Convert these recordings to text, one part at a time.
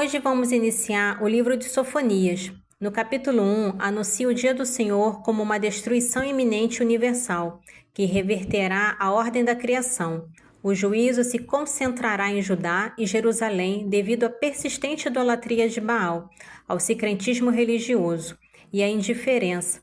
Hoje vamos iniciar o livro de Sofonias. No capítulo 1, anuncia o dia do Senhor como uma destruição iminente universal, que reverterá a ordem da criação. O juízo se concentrará em Judá e Jerusalém devido à persistente idolatria de Baal, ao sincretismo religioso e à indiferença.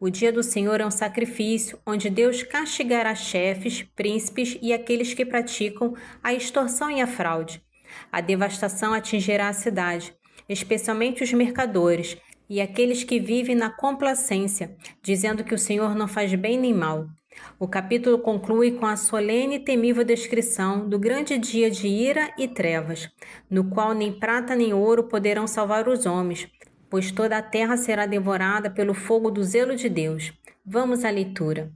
O dia do Senhor é um sacrifício onde Deus castigará chefes, príncipes e aqueles que praticam a extorsão e a fraude. A devastação atingirá a cidade, especialmente os mercadores e aqueles que vivem na complacência, dizendo que o Senhor não faz bem nem mal. O capítulo conclui com a solene e temível descrição do grande dia de ira e trevas, no qual nem prata nem ouro poderão salvar os homens, pois toda a terra será devorada pelo fogo do zelo de Deus. Vamos à leitura.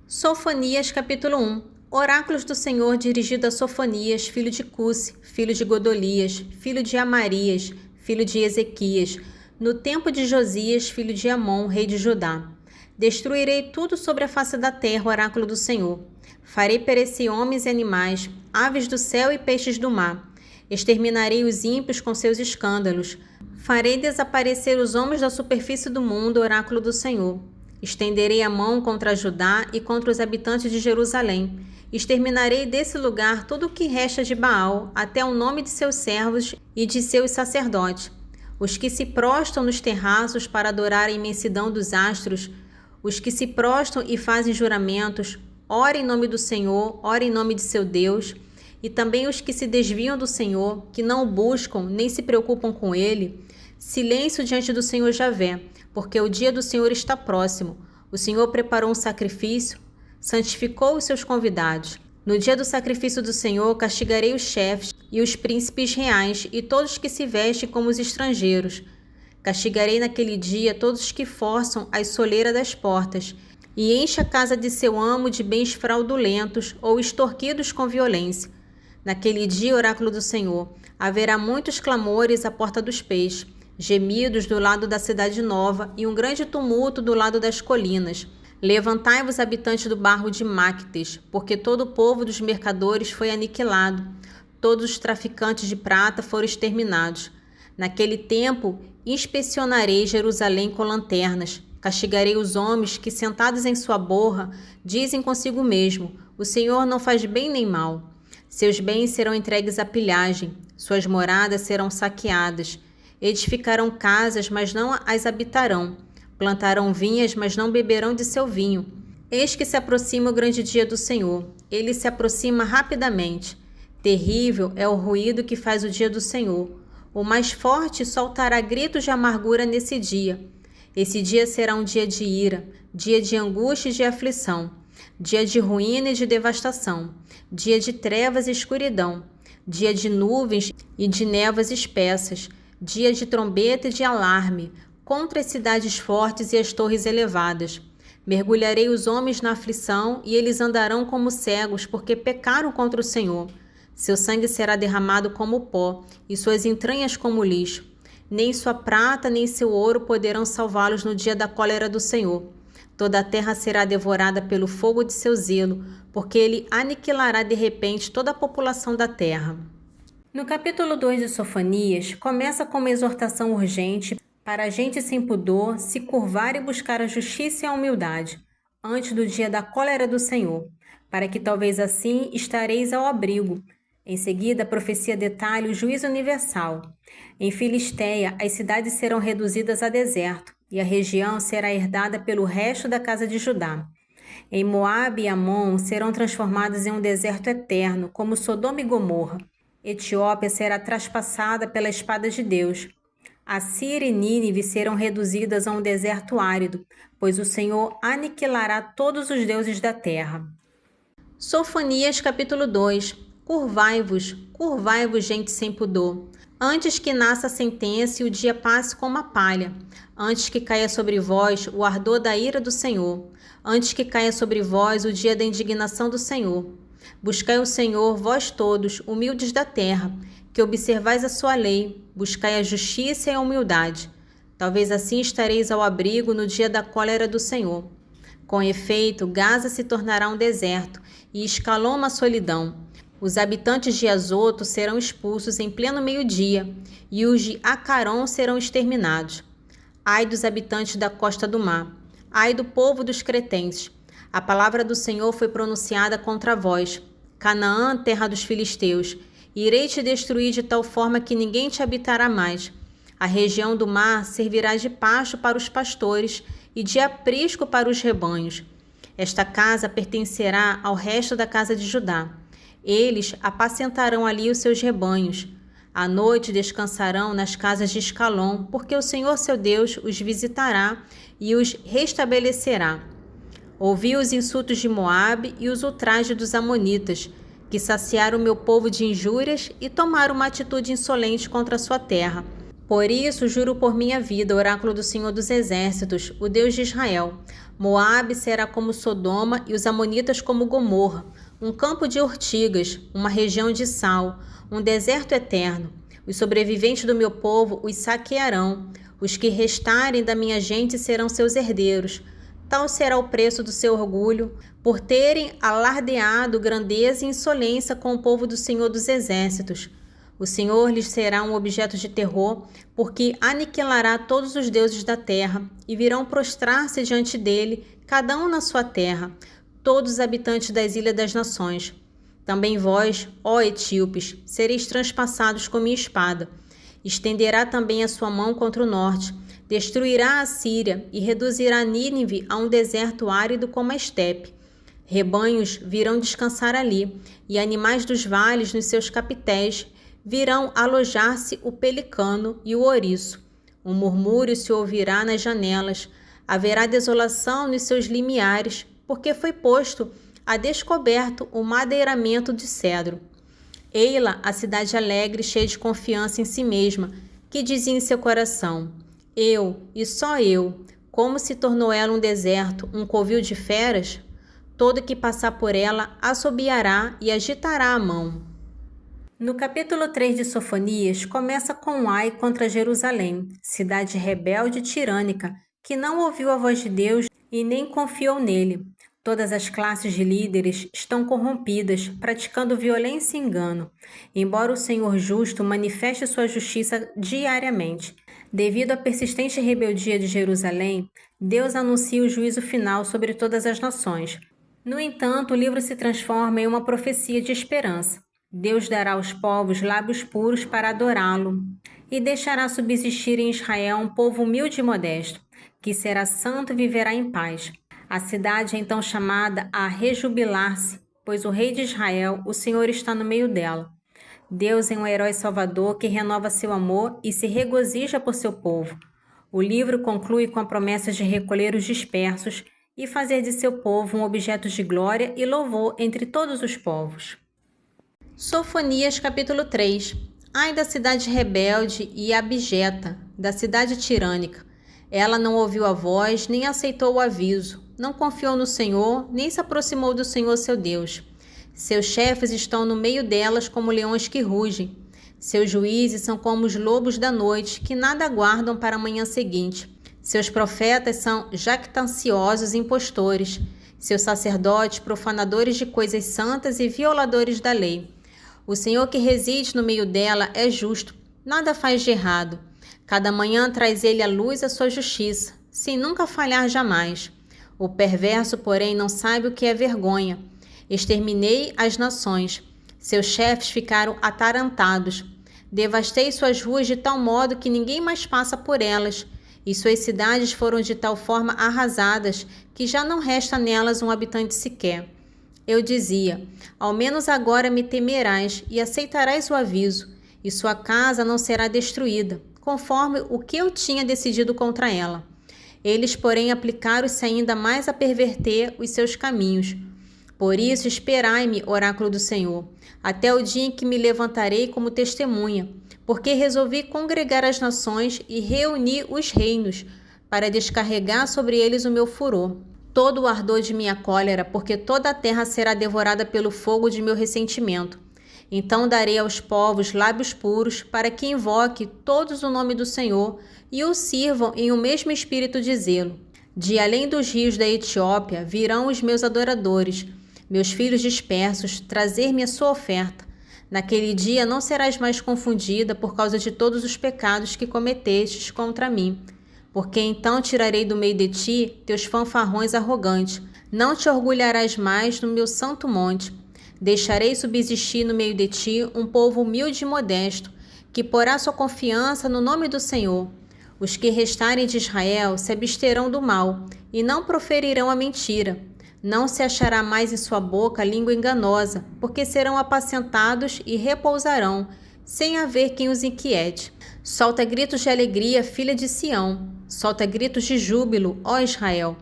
Sofonias capítulo 1. Oráculos do Senhor dirigido a Sofonias, filho de Cusi, filho de Godolias, filho de Amarias, filho de Ezequias, no tempo de Josias, filho de Amon, rei de Judá. Destruirei tudo sobre a face da terra, oráculo do Senhor. Farei perecer homens e animais, aves do céu e peixes do mar. Exterminarei os ímpios com seus escândalos. Farei desaparecer os homens da superfície do mundo, oráculo do Senhor. Estenderei a mão contra Judá e contra os habitantes de Jerusalém. Exterminarei desse lugar tudo o que resta de Baal, até o nome de seus servos e de seus sacerdotes. Os que se prostram nos terraços para adorar a imensidão dos astros, os que se prostram e fazem juramentos, ora em nome do Senhor, ora em nome de seu Deus, e também os que se desviam do Senhor, que não o buscam nem se preocupam com ele. Silêncio diante do Senhor Javé, porque o dia do Senhor está próximo. O Senhor preparou um sacrifício, santificou os seus convidados. No dia do sacrifício do Senhor, castigarei os chefes e os príncipes reais e todos que se vestem como os estrangeiros. Castigarei naquele dia todos os que forçam as soleiras das portas e enche a casa de seu amo de bens fraudulentos ou extorquidos com violência. Naquele dia, oráculo do Senhor, haverá muitos clamores à porta dos peixes, gemidos do lado da cidade nova e um grande tumulto do lado das colinas. Levantai-vos, habitantes do bairro de Mactes, porque todo o povo dos mercadores foi aniquilado. Todos os traficantes de prata foram exterminados. Naquele tempo, inspecionarei Jerusalém com lanternas. Castigarei os homens que, sentados em sua borra, dizem consigo mesmo: o Senhor não faz bem nem mal. Seus bens serão entregues à pilhagem, suas moradas serão saqueadas. Edificarão casas, mas não as habitarão. Plantarão vinhas, mas não beberão de seu vinho. Eis que se aproxima o grande dia do Senhor. Ele se aproxima rapidamente. Terrível é o ruído que faz o dia do Senhor. O mais forte soltará gritos de amargura nesse dia. Esse dia será um dia de ira, dia de angústia e de aflição, dia de ruína e de devastação, dia de trevas e escuridão, dia de nuvens e de névoas espessas, dia de trombeta e de alarme, contra as cidades fortes e as torres elevadas. Mergulharei os homens na aflição e eles andarão como cegos, porque pecaram contra o Senhor. Seu sangue será derramado como pó e suas entranhas como lixo. Nem sua prata nem seu ouro poderão salvá-los no dia da cólera do Senhor. Toda a terra será devorada pelo fogo de seu zelo, porque ele aniquilará de repente toda a população da terra. No capítulo 2 de Sofonias, começa com uma exortação urgente para a gente sem pudor se curvar e buscar a justiça e a humildade, antes do dia da cólera do Senhor, para que talvez assim estareis ao abrigo. Em seguida, a profecia detalha o juízo universal. Em Filisteia, as cidades serão reduzidas a deserto, e a região será herdada pelo resto da casa de Judá. Em Moabe e Amon serão transformados em um deserto eterno, como Sodoma e Gomorra. Etiópia será traspassada pela espada de Deus. Assíria e Nínive serão reduzidas a um deserto árido, pois o Senhor aniquilará todos os deuses da terra. Sofonias capítulo 2. Curvai-vos, curvai-vos, gente sem pudor, antes que nasça a sentença e o dia passe como a palha, antes que caia sobre vós o ardor da ira do Senhor, antes que caia sobre vós o dia da indignação do Senhor. Buscai o Senhor, vós todos, humildes da terra, que observais a sua lei, buscai a justiça e a humildade. Talvez assim estareis ao abrigo no dia da cólera do Senhor. Com efeito, Gaza se tornará um deserto e Escalon uma solidão. Os habitantes de Azoto serão expulsos em pleno meio-dia, e os de Acaron serão exterminados. Ai dos habitantes da costa do mar, ai do povo dos cretenses. A palavra do Senhor foi pronunciada contra vós, Canaã, terra dos filisteus. Irei te destruir de tal forma que ninguém te habitará mais. A região do mar servirá de pasto para os pastores e de aprisco para os rebanhos. Esta casa pertencerá ao resto da casa de Judá. Eles apacentarão ali os seus rebanhos. À noite descansarão nas casas de Escalom, porque o Senhor seu Deus os visitará e os restabelecerá. Ouvi os insultos de Moabe e os ultrajes dos amonitas, que saciaram o meu povo de injúrias e tomaram uma atitude insolente contra a sua terra. Por isso, juro por minha vida, oráculo do Senhor dos Exércitos, o Deus de Israel: Moabe será como Sodoma e os amonitas como Gomorra, um campo de ortigas, uma região de sal, um deserto eterno. Os sobreviventes do meu povo os saquearão, os que restarem da minha gente serão seus herdeiros. Tal será o preço do seu orgulho, por terem alardeado grandeza e insolência com o povo do Senhor dos Exércitos. O Senhor lhes será um objeto de terror, porque aniquilará todos os deuses da terra, e virão prostrar-se diante dele, cada um na sua terra, todos os habitantes das ilhas das nações. Também vós, ó etíopes, sereis transpassados com minha espada. Estenderá também a sua mão contra o norte, destruirá a Síria e reduzirá Nínive a um deserto árido como a estepe. Rebanhos virão descansar ali, e animais dos vales nos seus capitéis virão alojar-se o pelicano e o ouriço. Um murmúrio se ouvirá nas janelas, haverá desolação nos seus limiares, porque foi posto a descoberto o madeiramento de cedro. Ei-la, a cidade alegre, cheia de confiança em si mesma, que dizia em seu coração: eu, e só eu, como se tornou ela um deserto, um covil de feras? Todo que passar por ela assobiará e agitará a mão. No capítulo 3 de Sofonias, começa com um ai contra Jerusalém, cidade rebelde e tirânica, que não ouviu a voz de Deus e nem confiou nele. Todas as classes de líderes estão corrompidas, praticando violência e engano, embora o Senhor justo manifeste sua justiça diariamente. Devido à persistente rebeldia de Jerusalém, Deus anuncia o juízo final sobre todas as nações. No entanto, o livro se transforma em uma profecia de esperança. Deus dará aos povos lábios puros para adorá-lo e deixará subsistir em Israel um povo humilde e modesto, que será santo e viverá em paz. A cidade é então chamada a rejubilar-se, pois o rei de Israel, o Senhor, está no meio dela. Deus é um herói salvador que renova seu amor e se regozija por seu povo. O livro conclui com a promessa de recolher os dispersos e fazer de seu povo um objeto de glória e louvor entre todos os povos. Sofonias capítulo 3. Ai da cidade rebelde e abjeta, da cidade tirânica. Ela não ouviu a voz, nem aceitou o aviso, não confiou no Senhor, nem se aproximou do Senhor seu Deus. Seus chefes estão no meio delas como leões que rugem. Seus juízes são como os lobos da noite, que nada aguardam para a manhã seguinte. Seus profetas são jactanciosos e impostores. Seus sacerdotes, profanadores de coisas santas e violadores da lei. O Senhor que reside no meio dela é justo, nada faz de errado. Cada manhã traz ele à luz a sua justiça, sem nunca falhar jamais. O perverso, porém, não sabe o que é vergonha. Exterminei as nações. Seus chefes ficaram atarantados. Devastei suas ruas de tal modo que ninguém mais passa por elas, e suas cidades foram de tal forma arrasadas que já não resta nelas um habitante sequer. Eu dizia: ao menos agora me temerás e aceitarás o aviso, e sua casa não será destruída, conforme o que eu tinha decidido contra ela. Eles, porém, aplicaram-se ainda mais a perverter os seus caminhos. Por isso, esperai-me, oráculo do Senhor, até o dia em que me levantarei como testemunha, porque resolvi congregar as nações e reunir os reinos, para descarregar sobre eles o meu furor. Todo o ardor de minha cólera, porque toda a terra será devorada pelo fogo de meu ressentimento. Então darei aos povos lábios puros, para que invoque todos o nome do Senhor e o sirvam em um mesmo espírito de zelo. De além dos rios da Etiópia virão os meus adoradores. meus filhos dispersos, trazer-me a sua oferta. Naquele dia não serás mais confundida por causa de todos os pecados que cometestes contra mim. Porque então tirarei do meio de ti teus fanfarrões arrogantes. Não te orgulharás mais no meu santo monte. Deixarei subsistir no meio de ti um povo humilde e modesto, que porá sua confiança no nome do Senhor. Os que restarem de Israel se absterão do mal e não proferirão a mentira. Não se achará mais em sua boca língua enganosa, porque serão apacentados e repousarão, sem haver quem os inquiete. Solta gritos de alegria, filha de Sião. Solta gritos de júbilo, ó Israel.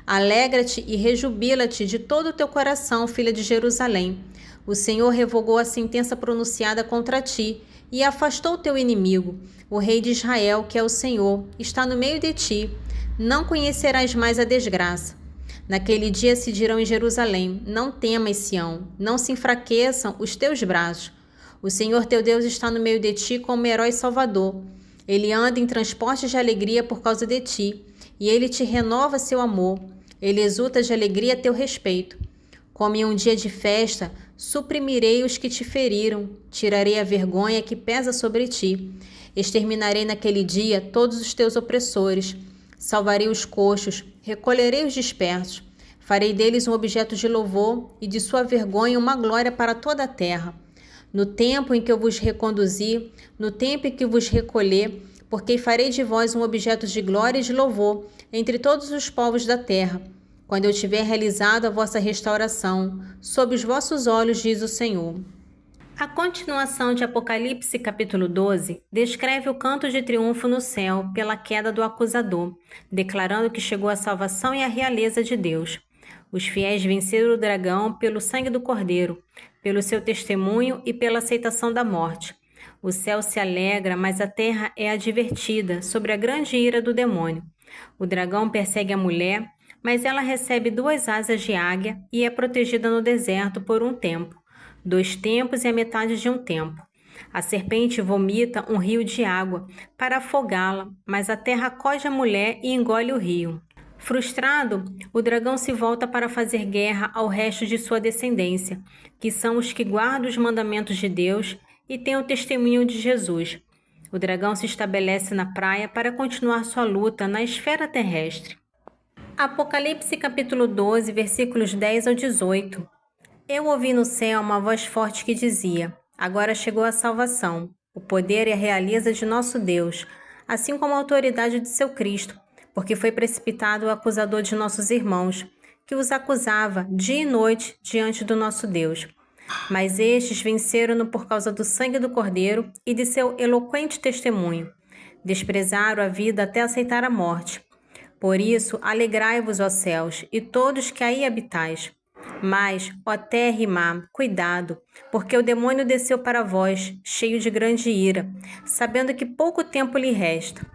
Alegra-te e rejubila-te de todo o teu coração, filha de Jerusalém. O Senhor revogou a sentença pronunciada contra ti e afastou o teu inimigo. O rei de Israel, que é o Senhor, está no meio de ti. Não conhecerás mais a desgraça. Naquele dia se dirão em Jerusalém: não temas, Sião, não se enfraqueçam os teus braços. O Senhor teu Deus está no meio de ti como herói salvador. Ele anda em transportes de alegria por causa de ti, e ele te renova seu amor. Ele exulta de alegria a teu respeito. Como em um dia de festa, suprimirei os que te feriram, tirarei a vergonha que pesa sobre ti. Exterminarei naquele dia todos os teus opressores. Salvarei os coxos, recolherei os dispersos. Farei deles um objeto de louvor e de sua vergonha uma glória para toda a terra. No tempo em que eu vos reconduzi, no tempo em que vos recolher, porque farei de vós um objeto de glória e de louvor entre todos os povos da terra, quando eu tiver realizado a vossa restauração, sob os vossos olhos, diz o Senhor. A continuação de Apocalipse capítulo 12 descreve o canto de triunfo no céu pela queda do acusador, declarando que chegou a salvação e a realeza de Deus. Os fiéis venceram o dragão pelo sangue do Cordeiro, pelo seu testemunho e pela aceitação da morte. O céu se alegra, mas a terra é advertida sobre a grande ira do demônio. O dragão persegue a mulher, mas ela recebe 2 asas de águia e é protegida no deserto por um tempo, 2 tempos e a metade de um tempo. A serpente vomita um rio de água para afogá-la, mas a terra acode a mulher e engole o rio. Frustrado, o dragão se volta para fazer guerra ao resto de sua descendência, que são os que guardam os mandamentos de Deus e têm o testemunho de Jesus. O dragão se estabelece na praia para continuar sua luta na esfera terrestre. Apocalipse capítulo 12, versículos 10 ao 18. Eu ouvi no céu uma voz forte que dizia: agora chegou a salvação, o poder e a realeza de nosso Deus, assim como a autoridade de seu Cristo, porque foi precipitado o acusador de nossos irmãos, que os acusava dia e noite diante do nosso Deus. Mas estes venceram-no por causa do sangue do Cordeiro e de seu eloquente testemunho. Desprezaram a vida até aceitar a morte. Por isso, alegrai-vos, ó céus, e todos que aí habitais. Mas, ó terra e mar, cuidado, porque o demônio desceu para vós, cheio de grande ira, sabendo que pouco tempo lhe resta.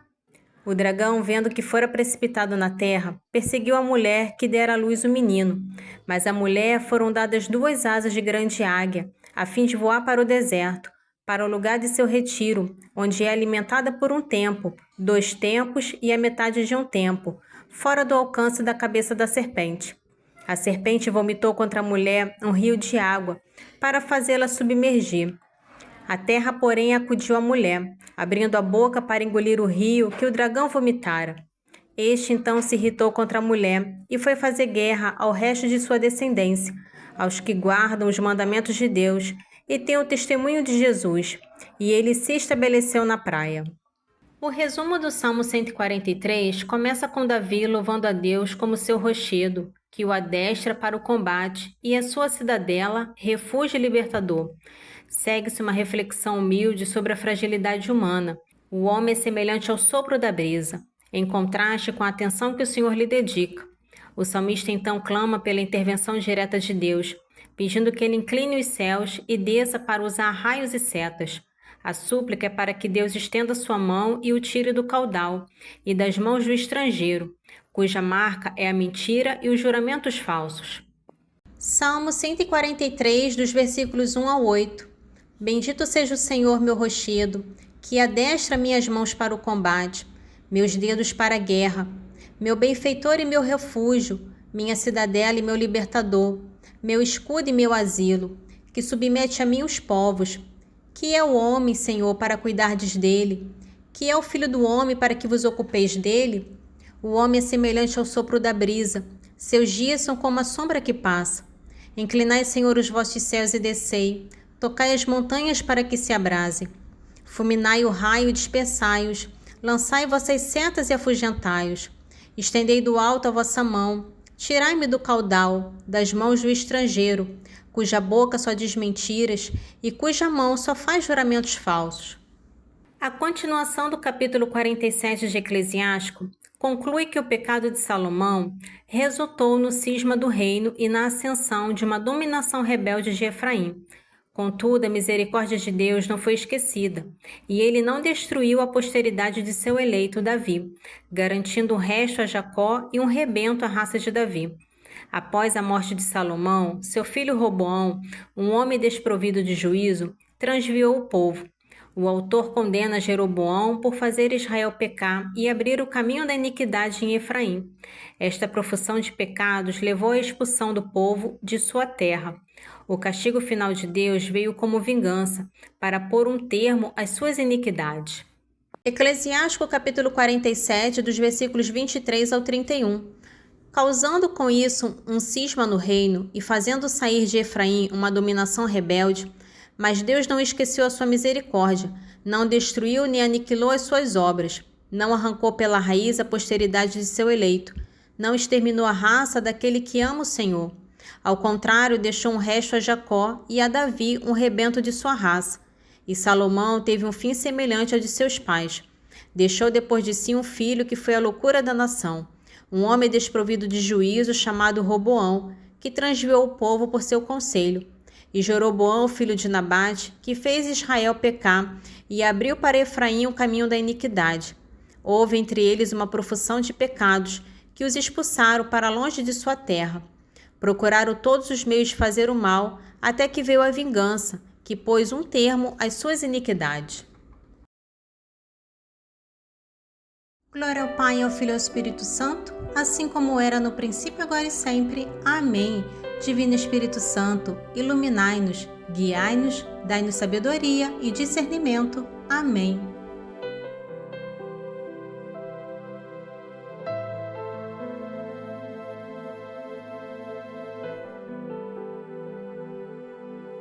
O dragão, vendo que fora precipitado na terra, perseguiu a mulher que dera à luz o menino. Mas à mulher foram dadas 2 asas de grande águia, a fim de voar para o deserto, para o lugar de seu retiro, onde é alimentada por um tempo, 2 tempos e a metade de um tempo, fora do alcance da cabeça da serpente. A serpente vomitou contra a mulher um rio de água, para fazê-la submergir. A terra, porém, acudiu à mulher, abrindo a boca para engolir o rio que o dragão vomitara. Este então se irritou contra a mulher e foi fazer guerra ao resto de sua descendência, aos que guardam os mandamentos de Deus e têm o testemunho de Jesus, e ele se estabeleceu na praia. O resumo do Salmo 143 começa com Davi louvando a Deus como seu rochedo, que o adestra para o combate, e a sua cidadela, refúgio libertador. Segue-se uma reflexão humilde sobre a fragilidade humana. O homem é semelhante ao sopro da brisa, em contraste com a atenção que o Senhor lhe dedica. O salmista então clama pela intervenção direta de Deus, pedindo que ele incline os céus e desça para usar raios e setas. A súplica é para que Deus estenda sua mão e o tire do caudal e das mãos do estrangeiro, cuja marca é a mentira e os juramentos falsos. Salmo 143, dos versículos 1 ao 8. Bendito seja o Senhor, meu rochedo, que adestra minhas mãos para o combate, meus dedos para a guerra, meu benfeitor e meu refúgio, minha cidadela e meu libertador, meu escudo e meu asilo, que submete a mim os povos. Que é o homem, Senhor, para cuidardes dele? Que é o filho do homem para que vos ocupeis dele? O homem é semelhante ao sopro da brisa, seus dias são como a sombra que passa. Inclinai, Senhor, os vossos céus e descei, tocai as montanhas para que se abrasem. Fulminai o raio e dispersai-os, lançai vossas setas e afugentai-os. Estendei do alto a vossa mão, tirai-me do caudal, das mãos do estrangeiro, cuja boca só diz mentiras e cuja mão só faz juramentos falsos. A continuação do capítulo 47 de Eclesiástico conclui que o pecado de Salomão resultou no cisma do reino e na ascensão de uma dominação rebelde de Efraim. Contudo, a misericórdia de Deus não foi esquecida, e ele não destruiu a posteridade de seu eleito Davi, garantindo o resto a Jacó e um rebento à raça de Davi. Após a morte de Salomão, seu filho Roboão, um homem desprovido de juízo, transviou o povo. O autor condena Jeroboão por fazer Israel pecar e abrir o caminho da iniquidade em Efraim. Esta profusão de pecados levou à expulsão do povo de sua terra. O castigo final de Deus veio como vingança, para pôr um termo às suas iniquidades. Eclesiástico capítulo 47, dos versículos 23 ao 31. Causando com isso um cisma no reino e fazendo sair de Efraim uma dominação rebelde, mas Deus não esqueceu a sua misericórdia, não destruiu nem aniquilou as suas obras, não arrancou pela raiz a posteridade de seu eleito, não exterminou a raça daquele que ama o Senhor. Ao contrário, deixou um resto a Jacó e a Davi um rebento de sua raça. E Salomão teve um fim semelhante ao de seus pais. Deixou depois de si um filho que foi a loucura da nação, um homem desprovido de juízo chamado Roboão, que transviou o povo por seu conselho. E Jeroboão, filho de Nabate, que fez Israel pecar e abriu para Efraim o caminho da iniquidade. Houve entre eles uma profusão de pecados que os expulsaram para longe de sua terra. Procuraram todos os meios de fazer o mal, até que veio a vingança, que pôs um termo às suas iniquidades. Glória ao Pai, ao Filho e ao Espírito Santo, assim como era no princípio, agora e sempre. Amém. Divino Espírito Santo, iluminai-nos, guiai-nos, dai-nos sabedoria e discernimento. Amém.